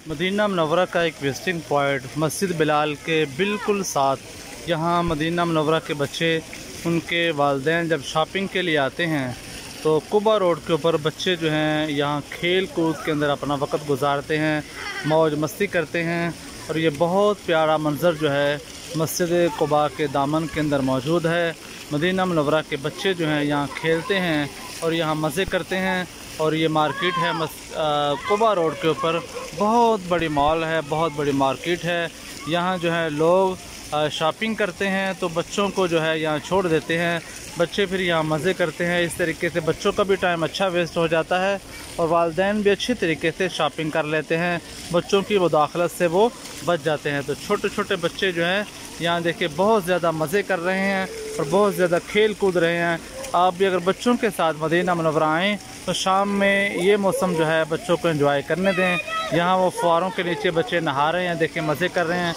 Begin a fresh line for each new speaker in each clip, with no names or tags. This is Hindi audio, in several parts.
मदीना मुनव्वरा का एक विजिटिंग पॉइंट मस्जिद बिलाल के बिल्कुल साथ। यहाँ मदीना मुनव्वरा के बच्चे, उनके वालिदैन जब शॉपिंग के लिए आते हैं तो कुबा रोड के ऊपर बच्चे जो हैं यहाँ खेल कूद के अंदर अपना वक़्त गुजारते हैं, मौज मस्ती करते हैं। और ये बहुत प्यारा मंज़र जो है मस्जिद कुबा के दामन के अंदर मौजूद है। मदीना मुनव्वरा के बच्चे जो हैं यहाँ खेलते हैं और यहाँ मज़े करते हैं। और ये मार्केट है कुबा रोड के ऊपर, बहुत बड़ी मॉल है, बहुत बड़ी मार्केट है। यहाँ जो है लोग शॉपिंग करते हैं तो बच्चों को जो है यहाँ छोड़ देते हैं, बच्चे फिर यहाँ मज़े करते हैं। इस तरीके से बच्चों का भी टाइम अच्छा वेस्ट हो जाता है और वालिदैन भी अच्छी तरीके से शॉपिंग कर लेते हैं, बच्चों की मुदाखलत से वो बच जाते हैं। तो छोटे छोटे बच्चे जो हैं यहाँ देखिए बहुत ज़्यादा मज़े कर रहे हैं और बहुत ज़्यादा खेल कूद रहे हैं। आप भी अगर बच्चों के साथ मदीना मुनव्वरा आएँ तो शाम में ये मौसम जो है बच्चों को एंजॉय करने दें। यहाँ वो फुहारों के नीचे बच्चे नहा रहे हैं, देखें मज़े कर रहे हैं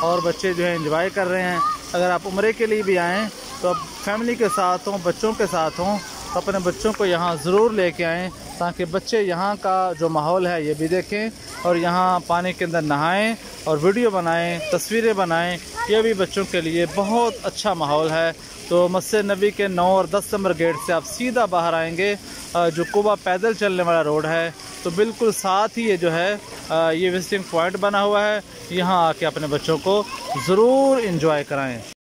और बच्चे जो है एंजॉय कर रहे हैं। अगर आप उम्रे के लिए भी आएँ तो आप फैमिली के साथ हों, बच्चों के साथ हों, तो अपने बच्चों को यहाँ ज़रूर लेके आएँ ताकि बच्चे यहाँ का जो माहौल है ये भी देखें और यहाँ पानी के अंदर नहाएं और वीडियो बनाएं, तस्वीरें बनाएं। ये भी बच्चों के लिए बहुत अच्छा माहौल है। तो मस्जिद नबी के 9 और 10 नंबर गेट से आप सीधा बाहर आएंगे, जो कुबा पैदल चलने वाला रोड है, तो बिल्कुल साथ ही ये जो है ये विजिटिंग पॉइंट बना हुआ है। यहाँ आके अपने बच्चों को ज़रूर इंजॉय कराएं।